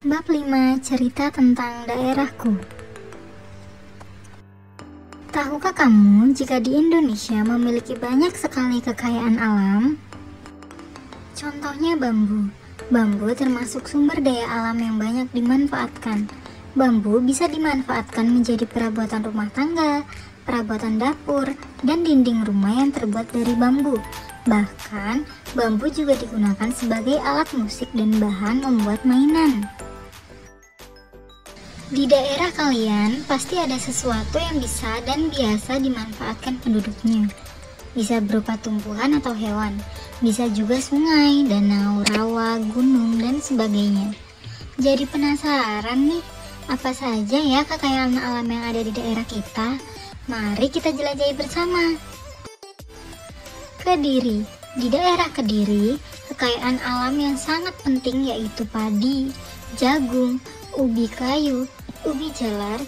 Bab 5 Cerita tentang daerahku. Tahukah kamu jika di Indonesia memiliki banyak sekali kekayaan alam? Contohnya bambu. Bambu termasuk sumber daya alam yang banyak dimanfaatkan. Bambu bisa dimanfaatkan menjadi perabotan rumah tangga, perabotan dapur, dan dinding rumah yang terbuat dari bambu. Bahkan, bambu juga digunakan sebagai alat musik dan bahan membuat mainan. Di daerah kalian, pasti ada sesuatu yang bisa dan biasa dimanfaatkan penduduknya. Bisa berupa tumbuhan atau hewan, bisa juga sungai, danau, rawa, gunung, dan sebagainya. Jadi penasaran nih, apa saja ya kekayaan alam yang ada di daerah kita? Mari kita jelajahi bersama. Kediri. Di daerah Kediri, kekayaan alam yang sangat penting yaitu padi, jagung, ubi kayu, ubi jalar,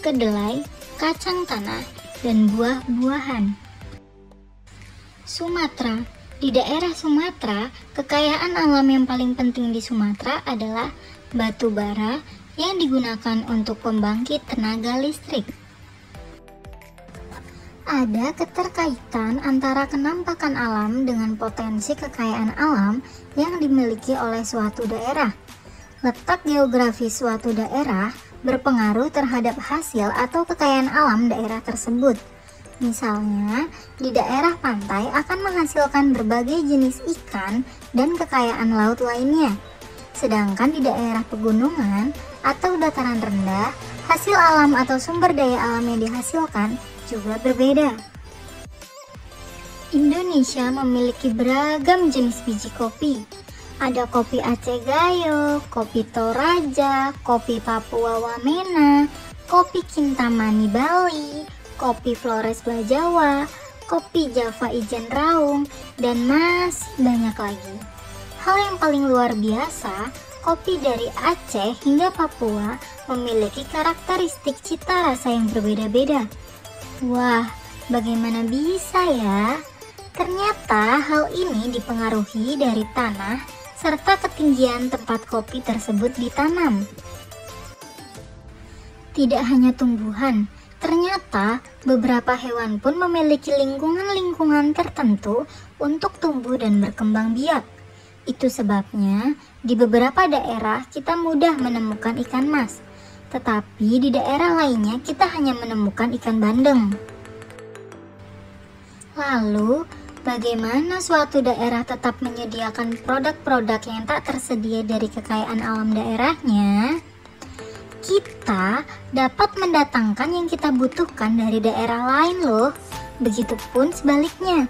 kedelai, kacang tanah, dan buah-buahan. Sumatera. Di daerah Sumatera, kekayaan alam yang paling penting di Sumatera adalah batu bara yang digunakan untuk pembangkit tenaga listrik. Ada keterkaitan antara kenampakan alam dengan potensi kekayaan alam yang dimiliki oleh suatu daerah. Letak geografis suatu daerah berpengaruh terhadap hasil atau kekayaan alam daerah tersebut. Misalnya, di daerah pantai akan menghasilkan berbagai jenis ikan dan kekayaan laut lainnya. Sedangkan di daerah pegunungan atau dataran rendah, hasil alam atau sumber daya alam yang dihasilkan juga berbeda. Indonesia memiliki beragam jenis biji kopi. Ada kopi Aceh Gayo, kopi Toraja, kopi Papua Wamena, kopi Kintamani Bali, kopi Flores Bajawa, kopi Java Ijen Raung, dan masih banyak lagi. Hal yang paling luar biasa, kopi dari Aceh hingga Papua memiliki karakteristik cita rasa yang berbeda-beda. Wah, bagaimana bisa ya? Ternyata hal ini dipengaruhi dari tanah serta ketinggian tempat kopi tersebut ditanam. Tidak hanya tumbuhan, ternyata beberapa hewan pun memiliki lingkungan-lingkungan tertentu untuk tumbuh dan berkembang biak. Itu sebabnya di beberapa daerah kita mudah menemukan ikan mas, tetapi di daerah lainnya kita hanya menemukan ikan bandeng. Lalu, bagaimana suatu daerah tetap menyediakan produk-produk yang tak tersedia dari kekayaan alam daerahnya? Kita dapat mendatangkan yang kita butuhkan dari daerah lain loh. Begitupun sebaliknya.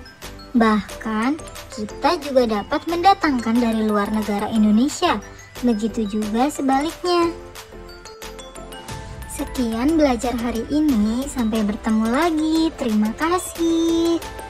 Bahkan, kita juga dapat mendatangkan dari luar negara Indonesia. Begitu juga sebaliknya. Sekian belajar hari ini, sampai bertemu lagi. Terima kasih.